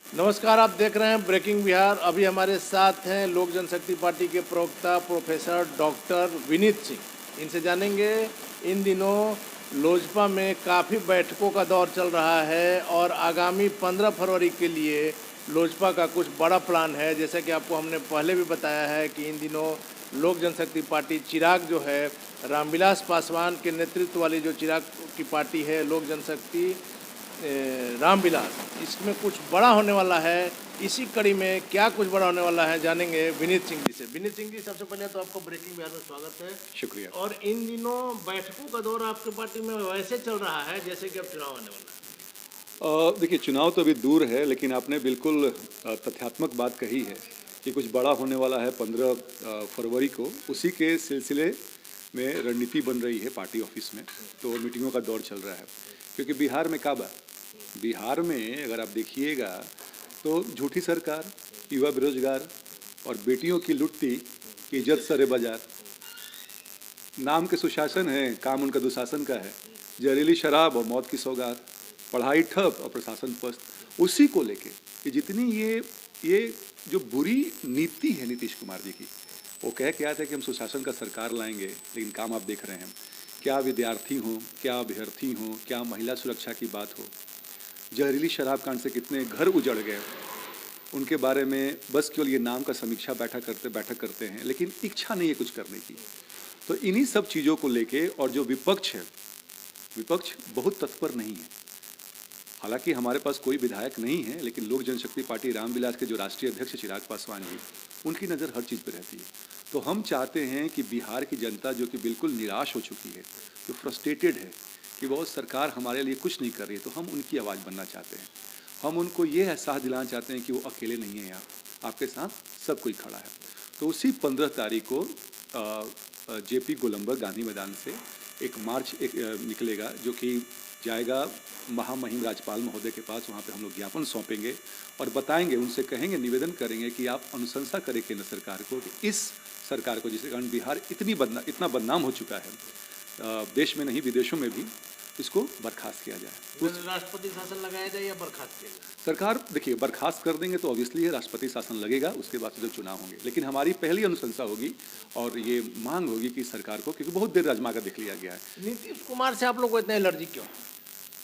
नमस्कार, आप देख रहे हैं ब्रेकिंग बिहार। अभी हमारे साथ हैं लोक जनशक्ति पार्टी के प्रवक्ता प्रोफेसर डॉक्टर विनीत सिंह। इनसे जानेंगे इन दिनों लोजपा में काफ़ी बैठकों का दौर चल रहा है और आगामी 15 फरवरी के लिए लोजपा का कुछ बड़ा प्लान है। जैसे कि आपको हमने पहले भी बताया है कि इन दिनों लोक जनशक्ति पार्टी चिराग जो है, रामविलास पासवान के नेतृत्व वाली जो चिराग की पार्टी है लोक जनशक्ति रामविलास, इसमें कुछ बड़ा होने वाला है। इसी कड़ी में क्या कुछ बड़ा होने वाला है जानेंगे विनीत सिंह जी से। विनीत सिंह जी, सबसे पहले तो आपको ब्रेकिंग बिहार में स्वागत है। शुक्रिया। और इन दिनों बैठकों का दौर आपके पार्टी में वैसे चल रहा है जैसे कि अब चुनाव आने वाला है। देखिए, चुनाव तो अभी दूर है, लेकिन आपने बिल्कुल तथ्यात्मक बात कही है कि कुछ बड़ा होने वाला है 15 फरवरी को। उसी के सिलसिले में रणनीति बन रही है पार्टी ऑफिस में, तो मीटिंगों का दौर चल रहा है। क्योंकि बिहार में क्या बात, बिहार में अगर आप देखिएगा तो झूठी सरकार, युवा बेरोजगार और बेटियों की लुटती की इज्जत सरे बाजार, नाम के सुशासन है, काम उनका दुशासन का है, जहरीली शराब और मौत की सौगात, पढ़ाई ठप और प्रशासन पस्त। उसी को लेके कि जितनी ये जो बुरी नीति है नीतीश कुमार जी की, वो कह के आते हैं कि हम सुशासन का सरकार लाएंगे, लेकिन काम आप देख रहे हैं। क्या विद्यार्थी हों, क्या अभ्यर्थी हों, क्या महिला सुरक्षा की बात हो, जहरीली शराब कांड से कितने घर उजड़ गए, उनके बारे में बस केवल ये नाम का समीक्षा बैठक करते हैं, लेकिन इच्छा नहीं है कुछ करने की। तो इन्हीं सब चीज़ों को लेके, और जो विपक्ष है, विपक्ष बहुत तत्पर नहीं है। हालांकि हमारे पास कोई विधायक नहीं है, लेकिन लोक जनशक्ति पार्टी रामविलास के जो राष्ट्रीय अध्यक्ष चिराग पासवान जी, उनकी नज़र हर चीज़ पर रहती है। तो हम चाहते हैं कि बिहार की जनता जो कि बिल्कुल निराश हो चुकी है, जो फ्रस्ट्रेटेड है कि वो सरकार हमारे लिए कुछ नहीं कर रही है, तो हम उनकी आवाज़ बनना चाहते हैं। हम उनको ये एहसास दिलाना चाहते हैं कि वो अकेले नहीं है, यहाँ आपके साथ सब कोई खड़ा है। तो उसी 15 तारीख को जेपी गोलंबर गांधी मैदान से एक मार्च निकलेगा, जो कि जाएगा महामहिम राज्यपाल महोदय के पास। वहाँ पे हम लोग ज्ञापन सौंपेंगे और बताएंगे, उनसे कहेंगे, निवेदन करेंगे कि आप अनुशंसा करें केंद्र सरकार को कि इस सरकार को, जिसके कारण बिहार इतना बदनाम हो चुका है, देश में नहीं विदेशों में भी, इसको बर्खास्त किया जाए। राष्ट्रपति शासन लगाया जाए या बर्खास्त किया जाए? सरकार, देखिए, बर्खास्त कर देंगे तो ऑब्वियसली है राष्ट्रपति शासन लगेगा, उसके बाद से जो चुनाव होंगे। लेकिन हमारी पहली अनुशंसा होगी और ये मांग होगी कि सरकार को, क्योंकि बहुत देर आजमा कर देख लिया गया है। नीतीश कुमार से आप लोग को इतना एलर्जी क्यों?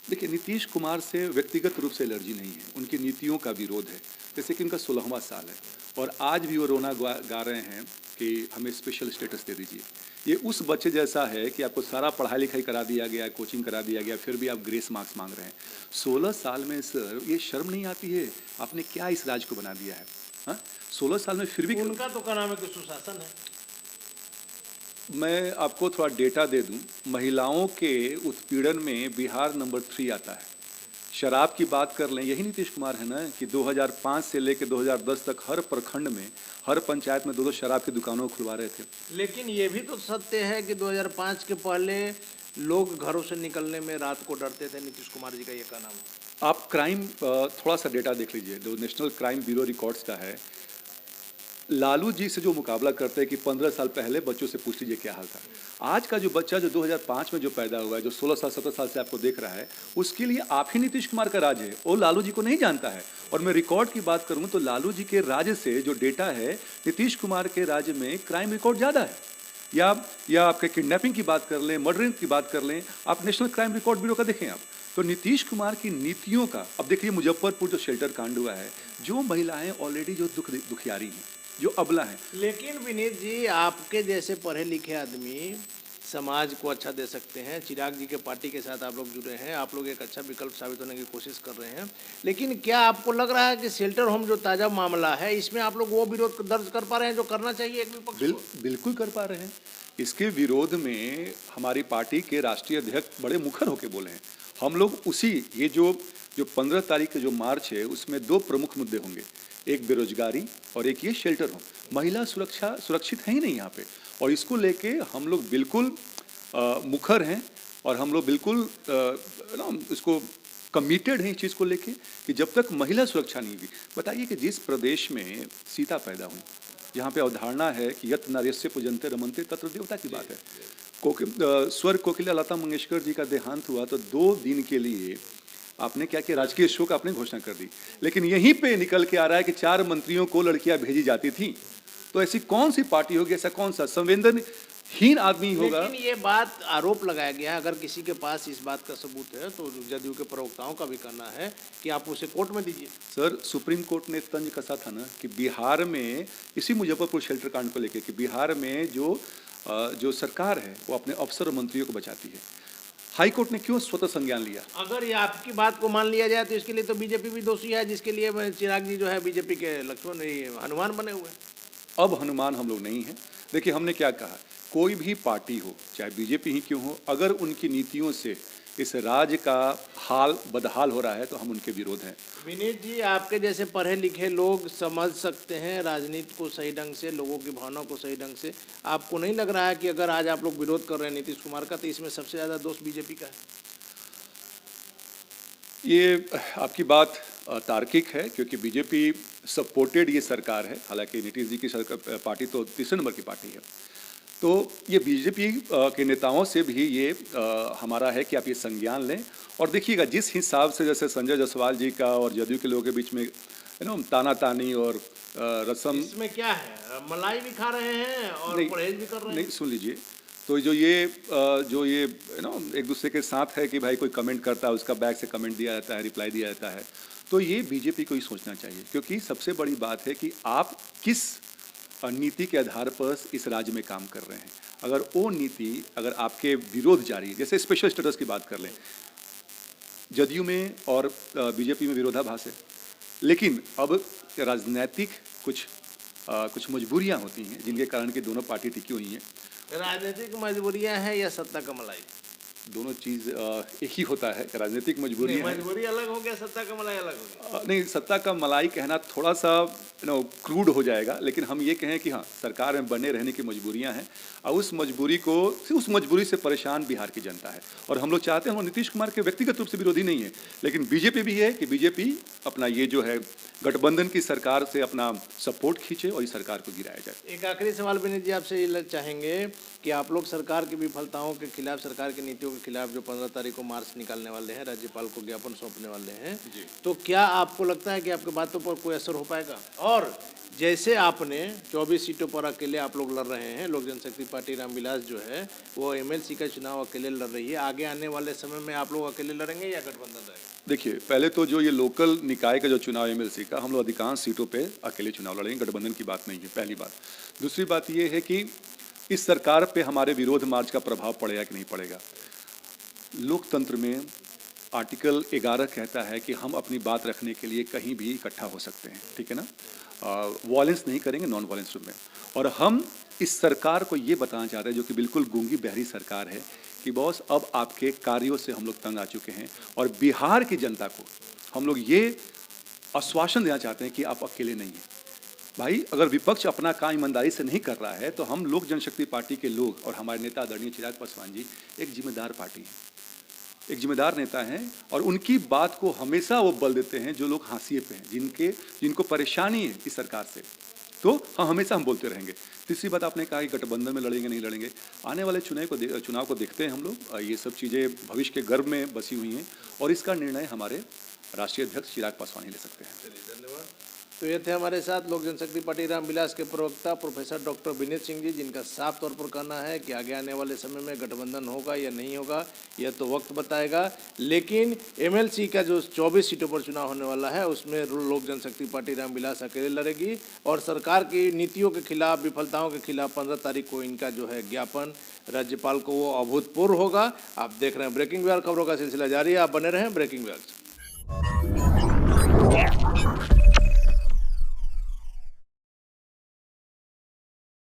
देखिए, नीतीश कुमार से व्यक्तिगत रूप से एलर्जी नहीं है, उनकी नीतियों का विरोध है। जैसे कि उनका 16वां साल है और आज भी वो रोना गा रहे हैं कि हमें स्पेशल स्टेटस दे दीजिए। ये उस बच्चे जैसा है कि आपको सारा पढ़ाई लिखाई करा दिया गया, कोचिंग करा दिया गया, फिर भी आप ग्रेस मार्क्स मांग रहे हैं। 16 साल में सर, ये शर्म नहीं आती है? आपने क्या इस राज्य को बना दिया है? हाँ, 16 साल में फिर भी उनका तो क्या नाम है कि सुशासन है। मैं आपको थोड़ा डेटा दे दूं, महिलाओं के उत्पीड़न में बिहार नंबर 3 आता है। शराब की बात कर लें, यही नीतीश कुमार है ना कि 2005 से लेकर 2010 तक हर प्रखंड में, हर पंचायत में 2-2 शराब की दुकानों को खुलवा रहे थे। लेकिन ये भी तो सत्य है कि 2005 के पहले लोग घरों से निकलने में रात को डरते थे। नीतीश कुमार जी का ये क्या नाम है? आप क्राइम थोड़ा सा डेटा देख लीजिए, जो नेशनल क्राइम ब्यूरो रिकॉर्ड्स का है। लालू जी से जो मुकाबला करते हैं कि 15 साल पहले बच्चों से पूछ लीजिए क्या हाल था। आज का जो बच्चा जो 2005 में जो पैदा हुआ है, जो 16 साल 17 साल से आपको देख रहा है, उसके लिए आप ही नीतीश कुमार का राज है, वो लालू जी को नहीं जानता है। और मैं रिकॉर्ड की बात करूं तो लालू जी के राज्य से जो डेटा है, नीतीश कुमार के राज्य में क्राइम रिकॉर्ड ज़्यादा है। या आपके किडनैपिंग की बात कर लें, मर्डरिंग की बात कर लें, आप नेशनल क्राइम रिकॉर्ड ब्यूरो का देखें आप। तो नीतीश कुमार की नीतियों का, अब देखिए मुजफ्फरपुर जो शेल्टर कांड हुआ है, जो महिलाएं ऑलरेडी जो दुखियारी हैं, जो अबला है। लेकिन विनीत जी, आपके जैसे पढ़े लिखे आदमी समाज को अच्छा दे सकते हैं। चिराग जी के पार्टी के साथ आप लोग जुड़े हैं, आप लोग एक अच्छा विकल्प साबित होने की कोशिश कर रहे हैं। लेकिन क्या आपको लग रहा है कि शेल्टर होम जो ताज़ा मामला है, इसमें आप लोग वो विरोध दर्ज कर पा रहे हैं जो करना चाहिए एक विपक्ष को? बिल्कुल कर पा रहे हैं। इसके विरोध में हमारी पार्टी के राष्ट्रीय अध्यक्ष बड़े मुखर होकर बोले हैं। हम लोग उसी ये जो 15 तारीख का जो मार्च है, उसमें 2 प्रमुख मुद्दे होंगे, एक बेरोजगारी और एक ये शेल्टर होम। महिला सुरक्षित है ही नहीं यहाँ पे, और इसको लेके हम लोग बिल्कुल मुखर हैं और हम लोग बिल्कुल इसको कमिटेड हैं इस चीज़ को लेके कि जब तक महिला सुरक्षा नहीं होगी। बताइए कि जिस प्रदेश में सीता पैदा हुई, जहाँ पे अवधारणा है कि यत् नार्यस्य पूजन्ते रमन्ते तत्र देवता की बात है, स्वर कोकिला लता मंगेशकर जी का देहांत हुआ तो 2 दिन के लिए आपने क्या किया, राजकीय शोक आपने घोषणा कर दी। लेकिन यहीं पे निकल के आ रहा है कि 4 मंत्रियों को लड़कियां भेजी जाती थी। तो ऐसी कौन सी पार्टी होगी, ऐसा कौन सा संवेदनहीन आदमी होगा? लेकिन ये बात आरोप लगाया गया है, अगर किसी के पास इस बात का सबूत है तो जदयू के प्रवक्ताओं का भी कहना है कि आप उसे कोर्ट में दीजिए। सर, सुप्रीम कोर्ट ने तंज कसा था ना कि बिहार में इसी मुजफ्फरपुर शेल्टर कांड को लेकर कि बिहार में जो सरकार है वो अपने अफसर और मंत्रियों को बचाती है। हाई कोर्ट ने क्यों स्वतः संज्ञान लिया? अगर ये आपकी बात को मान लिया जाए तो इसके लिए तो बीजेपी भी दोषी है, जिसके लिए चिराग जी जो है बीजेपी के लक्ष्मण हनुमान बने हुए हैं। अब हनुमान हम लोग नहीं हैं। देखिए, हमने क्या कहा, कोई भी पार्टी हो, चाहे बीजेपी ही क्यों हो, अगर उनकी नीतियों से इस राज्य का हाल बदहाल हो रहा है तो हम उनके विरोध हैं। विनीत जी, आपके जैसे पढ़े लिखे लोग समझ सकते हैं राजनीति को सही ढंग से, लोगों की भावनाओं को सही ढंग से। आपको नहीं लग रहा है कि अगर आज आप लोग विरोध कर रहे हैं नीतीश कुमार का, तो इसमें सबसे ज़्यादा दोष बीजेपी का है? ये आपकी बात तार्किक है, क्योंकि बीजेपी सपोर्टेड ये सरकार है। हालांकि नीतीश जी की सरकार पार्टी तो तीसरे नंबर की पार्टी है। तो ये बीजेपी के नेताओं से भी ये हमारा है कि आप ये संज्ञान लें। और देखिएगा, जिस हिसाब से जैसे संजय जायसवाल जी का और जदयू के लोगों के बीच में ताना तानी और रस्म, इसमें क्या है, मलाई भी खा रहे हैं और परहेज भी कर रहे हैं। नहीं, सुन लीजिए, तो जो ये एक दूसरे के साथ है कि भाई कोई कमेंट करता है उसका बैक से कमेंट दिया जाता है, रिप्लाई दिया जाता है, तो ये बीजेपी को ही सोचना चाहिए। क्योंकि सबसे बड़ी बात है कि आप किस नीति के आधार पर इस राज्य में काम कर रहे हैं। अगर वो नीति अगर आपके विरोध जारी है, जैसे स्पेशल स्टेटस की बात कर लें, जदयू में और बीजेपी में विरोधाभास है, लेकिन अब राजनीतिक कुछ मजबूरियां होती हैं जिनके कारण कि दोनों पार्टी टिकी हुई हैं। राजनीतिक मजबूरियां हैं या सत्ता का मलाई? दोनों चीज़ एक ही होता है। राजनीतिक मजबूरी है, मजबूरी अलग हो गया, सत्ता का मलाई अलग हो गया। नहीं, सत्ता का मलाई कहना थोड़ा सा क्रूड हो जाएगा, लेकिन हम ये कहें कि हाँ, सरकार में बने रहने की मजबूरियां हैं और उस मजबूरी से परेशान बिहार की जनता है। और हम लोग चाहते हैं, हम नीतीश कुमार के व्यक्तिगत रूप से विरोधी नहीं है, लेकिन बीजेपी भी है कि बीजेपी अपना ये जो है गठबंधन की सरकार से अपना सपोर्ट खींचे और इस सरकार को गिराया जाए। एक आखिरी सवाल विनीत जी आपसे ये चाहेंगे कि आप लोग सरकार की विफलताओं के खिलाफ, सरकार की नीतियों के खिलाफ जो 15 तारीख को मार्च निकालने वाले हैं, राज्यपाल को ज्ञापन सौंपने वाले हैं, तो क्या आपको लगता है कि आपकी बातों पर कोई असर हो पाएगा? और जैसे आपने 24 सीटों पर अकेले आप लोग लड़ रहे हैं, लोक जनशक्ति पार्टी रामविलास जो है वो एमएलसी का चुनाव अकेले लड़ रही है, आगे आने वाले समय में आप लोग अकेले लड़ेंगे या गठबंधन रहेगा? देखिए, पहले तो जो ये लोकल निकाय का जो चुनाव एमएलसी का, हम लोग अधिकांश सीटों पे अकेले चुनाव लड़ेंगे, गठबंधन की बात नहीं है, पहली बात। दूसरी बात ये है कि इस सरकार पे हमारे विरोध मार्च का प्रभाव पड़ेगा कि नहीं पड़ेगा। लोकतंत्र में आर्टिकल 11 कहता है कि हम अपनी बात रखने के लिए कहीं भी इकट्ठा हो सकते हैं, ठीक है ना। वायलेंस नहीं करेंगे, नॉन वायलेंस में। और हम इस सरकार को ये बताना चाहते हैं, जो कि बिल्कुल गूंगी बहरी सरकार है, कि बॉस अब आपके कार्यों से हम लोग तंग आ चुके हैं और बिहार की जनता को हम लोग ये आश्वासन देना चाहते हैं कि आप अकेले नहीं हैं। भाई, अगर विपक्ष अपना काम ईमानदारी से नहीं कर रहा है तो हम लोक जनशक्ति पार्टी के लोग और हमारे नेता आदरणीय चिराग पासवान जी एक जिम्मेदार पार्टी है, एक जिम्मेदार नेता हैं, और उनकी बात को हमेशा वो बल देते हैं जो लोग हाशिए पे हैं, जिनको परेशानी है इस सरकार से, तो हमेशा हम बोलते रहेंगे। तीसरी बात आपने कहा कि गठबंधन में लड़ेंगे नहीं लड़ेंगे, आने वाले चुनाव को देखते हैं हम लोग। ये सब चीज़ें भविष्य के गर्भ में बसी हुई हैं और इसका निर्णय हमारे राष्ट्रीय अध्यक्ष चिराग पासवान ही ले सकते हैं। चलिए, धन्यवाद। तो ये थे हमारे साथ लोक जनशक्ति पार्टी रामविलास के प्रवक्ता प्रोफेसर डॉक्टर विनीत सिंह जी, जिनका साफ तौर पर कहना है कि आगे आने वाले समय में गठबंधन होगा या नहीं होगा यह तो वक्त बताएगा, लेकिन एमएलसी का जो 24 सीटों पर चुनाव होने वाला है उसमें लोक जनशक्ति पार्टी रामविलास अकेले लड़ेगी और सरकार की नीतियों के खिलाफ, विफलताओं के खिलाफ 15 तारीख को इनका जो है ज्ञापन राज्यपाल को वो अभूतपूर्व होगा। आप देख रहे हैं ब्रेकिंग बिहार, खबरों का सिलसिला जारी है, आप बने रहें ब्रेकिंग बिहार से।